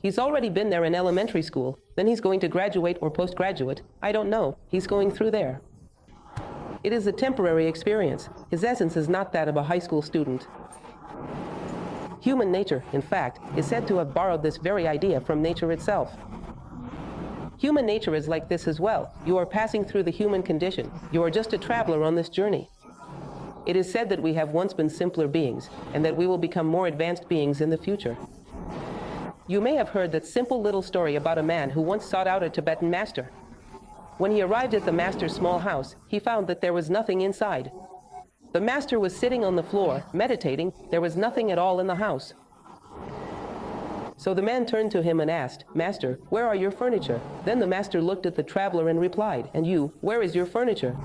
He's already been there in elementary school, then he's going to graduate or postgraduate. I don't know, he's going through there. It is a temporary experience. His essence is not that of a high school student. Human nature, in fact, is said to have borrowed this very idea from nature itself. Human nature is like this as well. You are passing through the human condition. You are just a traveler on this journey. It is said that we have once been simpler beings, and that we will become more advanced beings in the future. You may have heard that simple little story about a man who once sought out a Tibetan master. When he arrived at the master's small house, he found that there was nothing inside. The master was sitting on the floor, meditating. There was nothing at all in the house. So the man turned to him and asked, "Master, where are your furniture?" Then the master looked at the traveler and replied, "And you, where is your furniture?"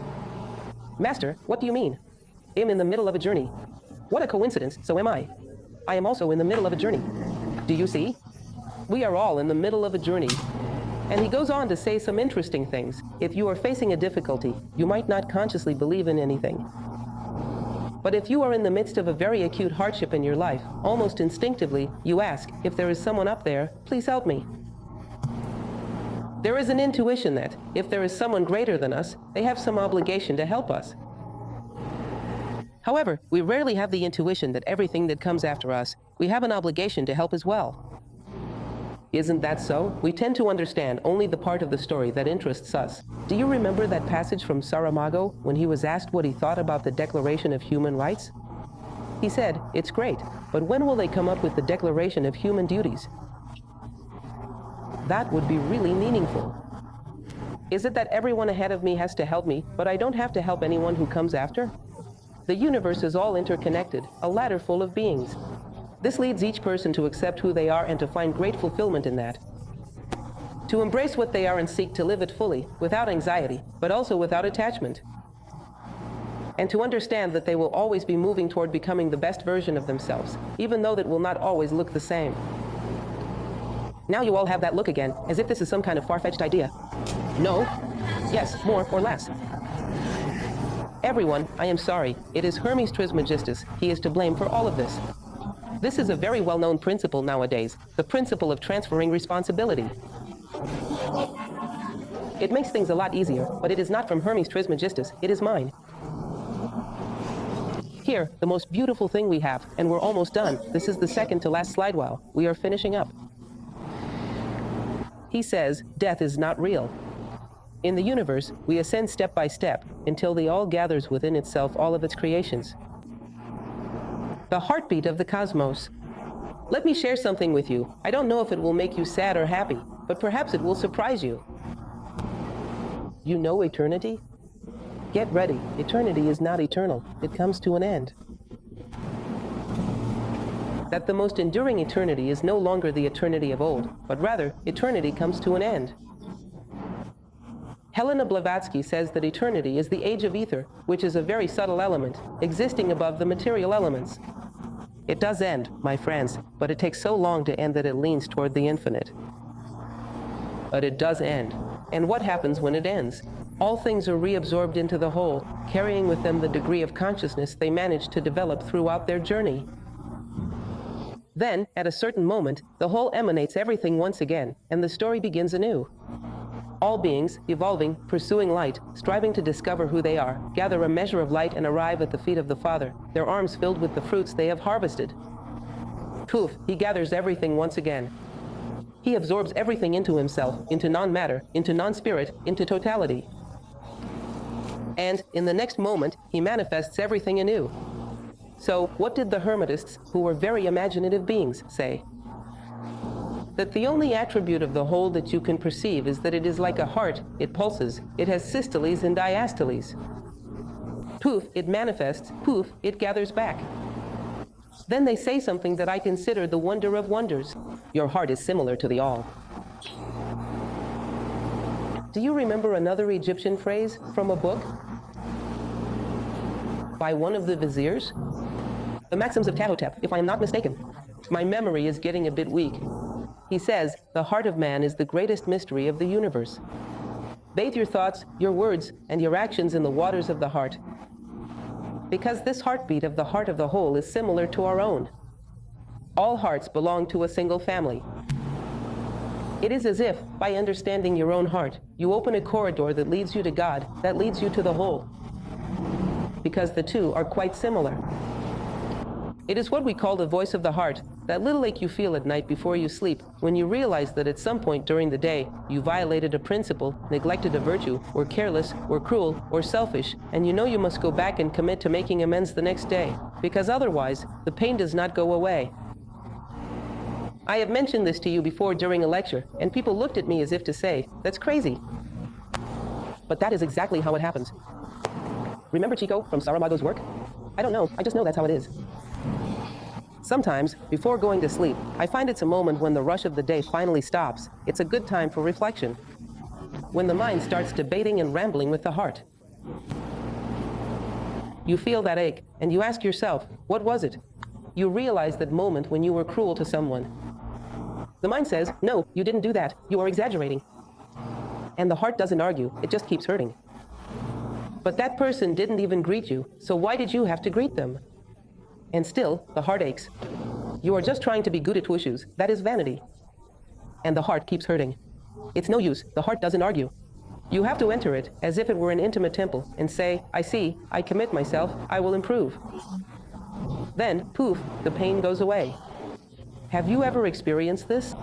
"Master, what do you mean?" "I am in the middle of a journey." "What a coincidence, so am I. I am also in the middle of a journey." Do you see? We are all in the middle of a journey. And he goes on to say some interesting things. If you are facing a difficulty, you might not consciously believe in anything. But if you are in the midst of a very acute hardship in your life, almost instinctively, you ask, if there is someone up there, please help me. There is an intuition that, if there is someone greater than us, they have some obligation to help us. However, we rarely have the intuition that everything that comes after us, we have an obligation to help as well. Isn't that so? We tend to understand only the part of the story that interests us. Do you remember that passage from Saramago when he was asked what he thought about the Declaration of Human Rights? He said, "It's great, but when will they come up with the Declaration of Human Duties?" That would be really meaningful. Is it that everyone ahead of me has to help me, but I don't have to help anyone who comes after? The universe is all interconnected, a ladder full of beings. This leads each person to accept who they are and to find great fulfillment in that. To embrace what they are and seek to live it fully, without anxiety, but also without attachment. And to understand that they will always be moving toward becoming the best version of themselves, even though that will not always look the same. Now you all have that look again, as if this is some kind of far-fetched idea. No. Yes, more or less. Everyone, I am sorry, it is Hermes Trismegistus. He is to blame for all of this. This is a very well-known principle nowadays, the principle of transferring responsibility. It makes things a lot easier, but it is not from Hermes Trismegistus, it is mine. Here, the most beautiful thing we have, and we're almost done. This is the second to last slide while we are finishing up. He says, death is not real. In the universe, we ascend step by step until the all gathers within itself all of its creations. The heartbeat of the cosmos. Let me share something with you. I don't know if it will make you sad or happy, but perhaps it will surprise you. You know eternity? Get ready. Eternity is not eternal. It comes to an end. That the most enduring eternity is no longer the eternity of old, but rather, eternity comes to an end. Helena Blavatsky says that eternity is the age of ether, which is a very subtle element, existing above the material elements. It does end, my friends, but it takes so long to end that it leans toward the infinite. But it does end. And what happens when it ends? All things are reabsorbed into the whole, carrying with them the degree of consciousness they managed to develop throughout their journey. Then, at a certain moment, the whole emanates everything once again, and the story begins anew. All beings, evolving, pursuing light, striving to discover who they are, gather a measure of light and arrive at the feet of the Father, their arms filled with the fruits they have harvested. Poof, he gathers everything once again. He absorbs everything into himself, into non-matter, into non-spirit, into totality. And, in the next moment, he manifests everything anew. So, what did the Hermetists, who were very imaginative beings, say? That the only attribute of the whole that you can perceive is that it is like a heart, it pulses, it has systoles and diastoles. Poof, it manifests, poof, it gathers back. Then they say something that I consider the wonder of wonders. Your heart is similar to the all. Do you remember another Egyptian phrase from a book? By one of the viziers? The Maxims of Tahotep, if I am not mistaken. My memory is getting a bit weak. He says, the heart of man is the greatest mystery of the universe. Bathe your thoughts, your words, and your actions in the waters of the heart. Because this heartbeat of the heart of the whole is similar to our own. All hearts belong to a single family. It is as if, by understanding your own heart, you open a corridor that leads you to God, that leads you to the whole. Because the two are quite similar. It is what we call the voice of the heart, that little ache you feel at night before you sleep, when you realize that at some point during the day, you violated a principle, neglected a virtue, were careless, were cruel, or selfish, and you know you must go back and commit to making amends the next day, because otherwise, the pain does not go away. I have mentioned this to you before during a lecture, and people looked at me as if to say, that's crazy. But that is exactly how it happens. Remember Chico from Saramago's work? I don't know, I just know that's how it is. Sometimes, before going to sleep, I find it's a moment when the rush of the day finally stops. It's a good time for reflection. When the mind starts debating and rambling with the heart. You feel that ache, and you ask yourself, what was it? You realize that moment when you were cruel to someone. The mind says, no, you didn't do that. You are exaggerating. And the heart doesn't argue, it just keeps hurting. But that person didn't even greet you, so why did you have to greet them? And still, the heart aches. You are just trying to be good at wushues. That is vanity. And the heart keeps hurting. It's no use. The heart doesn't argue. You have to enter it as if it were an intimate temple and say, I see, I commit myself, I will improve. Then, poof, the pain goes away. Have you ever experienced this?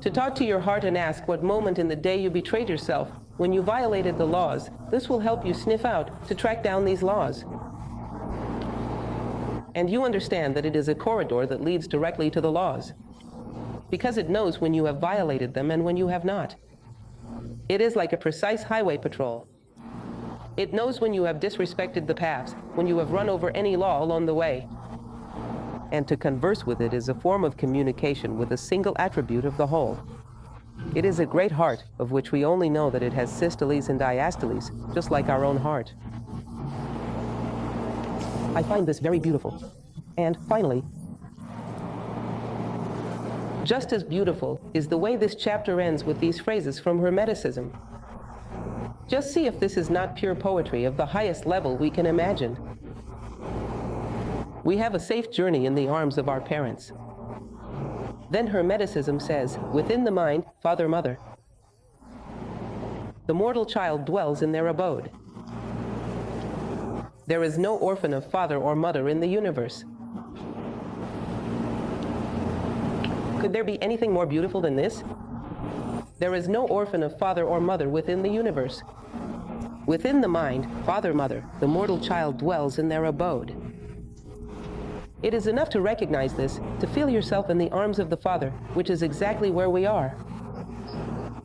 To talk to your heart and ask what moment in the day you betrayed yourself, when you violated the laws. This will help you sniff out to track down these laws. And you understand that it is a corridor that leads directly to the laws, because it knows when you have violated them and when you have not. It is like a precise highway patrol. It knows when you have disrespected the paths, when you have run over any law along the way. And to converse with it is a form of communication with a single attribute of the whole. It is a great heart, of which we only know that it has systoles and diastoles, just like our own heart. I find this very beautiful. And finally, just as beautiful is the way this chapter ends with these phrases from Hermeticism. Just see if this is not pure poetry of the highest level we can imagine. We have a safe journey in the arms of our parents. Then Hermeticism says, within the mind, father, mother. The mortal child dwells in their abode. There is no orphan of father or mother in the universe. Could there be anything more beautiful than this? There is no orphan of father or mother within the universe. Within the mind, father, mother, the mortal child dwells in their abode. It is enough to recognize this, to feel yourself in the arms of the Father, which is exactly where we are.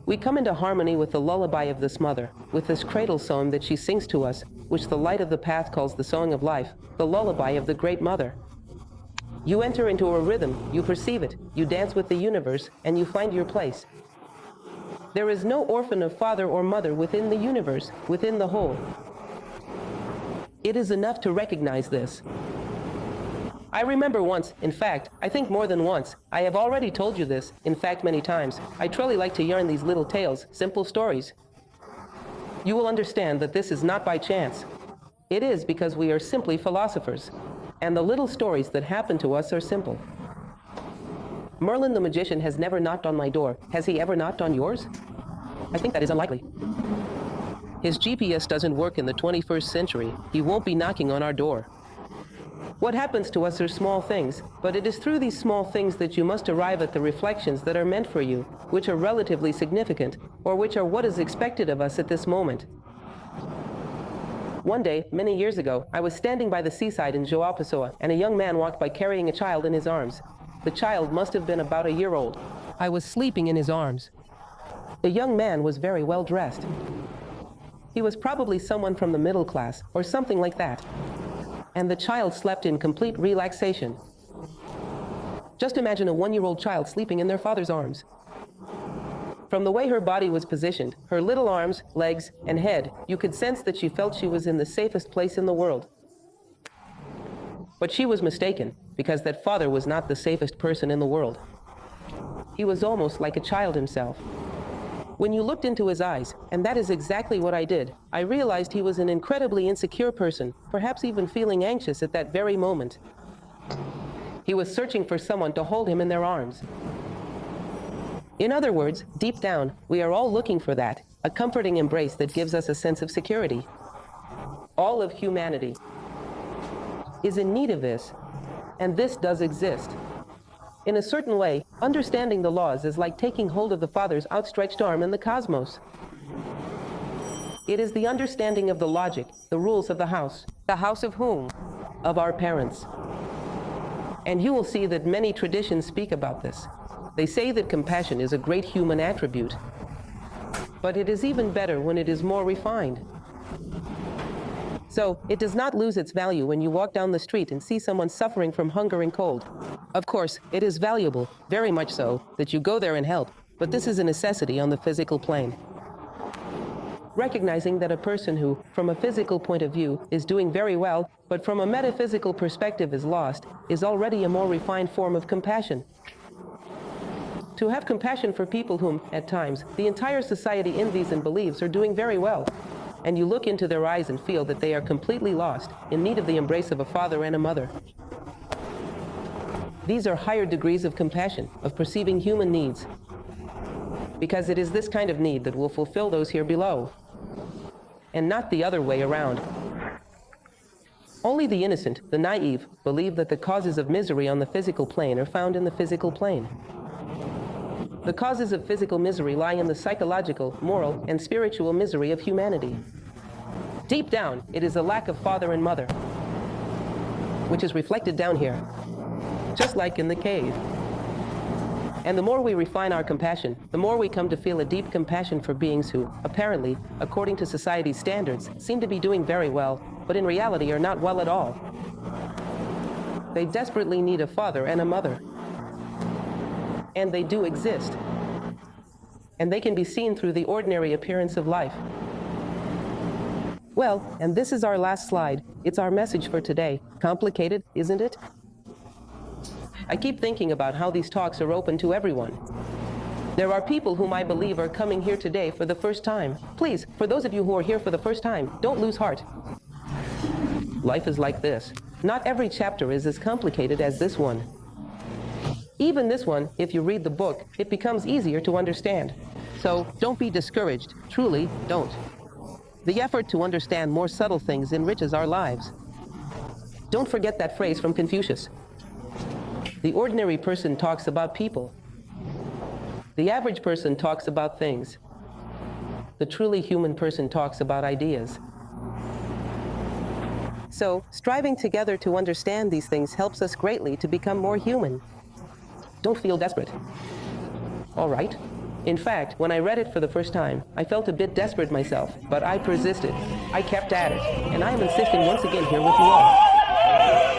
We come into harmony with the lullaby of this mother, with this cradle song that she sings to us, which the light of the path calls the song of life, the lullaby of the great mother. You enter into a rhythm, you perceive it, you dance with the universe, and you find your place. There is no orphan of father or mother within the universe, within the whole. It is enough to recognize this. I remember once, in fact, I think more than once, I have already told you this, in fact many times, I truly like to yarn these little tales, simple stories. You will understand that this is not by chance. It is because we are simply philosophers, and the little stories that happen to us are simple. Merlin the magician has never knocked on my door. Has he ever knocked on yours? I think that is unlikely. His GPS doesn't work in the 21st century. He won't be knocking on our door. What happens to us are small things, but it is through these small things that you must arrive at the reflections that are meant for you, which are relatively significant, or which are what is expected of us at this moment. One day, many years ago, I was standing by the seaside in João Pessoa, and a young man walked by carrying a child in his arms. The child must have been about a year old. I was sleeping in his arms. The young man was very well dressed. He was probably someone from the middle class, or something like that. And the child slept in complete relaxation. Just imagine a one-year-old child sleeping in their father's arms. From the way her body was positioned, her little arms, legs, and head, you could sense that she felt she was in the safest place in the world. But she was mistaken, because that father was not the safest person in the world. He was almost like a child himself. When you looked into his eyes, and that is exactly what I did, I realized he was an incredibly insecure person, perhaps even feeling anxious at that very moment. He was searching for someone to hold him in their arms. In other words, deep down, we are all looking for that, a comforting embrace that gives us a sense of security. All of humanity is in need of this, and this does exist. In a certain way, understanding the laws is like taking hold of the Father's outstretched arm in the cosmos. It is the understanding of the logic, the rules of the house. The house of whom? Of our parents. And you will see that many traditions speak about this. They say that compassion is a great human attribute. But it is even better when it is more refined. So, it does not lose its value when you walk down the street and see someone suffering from hunger and cold. Of course, it is valuable, very much so, that you go there and help, but this is a necessity on the physical plane. Recognizing that a person who, from a physical point of view, is doing very well, but from a metaphysical perspective is lost, is already a more refined form of compassion. To have compassion for people whom, at times, the entire society envies and believes are doing very well, and you look into their eyes and feel that they are completely lost, in need of the embrace of a father and a mother. These are higher degrees of compassion, of perceiving human needs, because it is this kind of need that will fulfill those here below, and not the other way around. Only the innocent, the naive, believe that the causes of misery on the physical plane are found in the physical plane. The causes of physical misery lie in the psychological, moral, and spiritual misery of humanity. Deep down, it is a lack of father and mother, which is reflected down here, just like in the cave. And the more we refine our compassion, the more we come to feel a deep compassion for beings who, apparently, according to society's standards, seem to be doing very well, but in reality are not well at all. They desperately need a father and a mother. And they do exist. And they can be seen through the ordinary appearance of life. Well, and this is our last slide. It's our message for today. Complicated, isn't it? I keep thinking about how these talks are open to everyone. There are people whom I believe are coming here today for the first time. Please, for those of you who are here for the first time, don't lose heart. Life is like this. Not every chapter is as complicated as this one. Even this one, if you read the book, it becomes easier to understand. So don't be discouraged. Truly, don't. The effort to understand more subtle things enriches our lives. Don't forget that phrase from Confucius. The ordinary person talks about people. The average person talks about things. The truly human person talks about ideas. So, striving together to understand these things helps us greatly to become more human. Don't feel desperate. All right. In fact, when I read it for the first time, I felt a bit desperate myself, but I persisted. I kept at it, and I am insisting once again here with you all.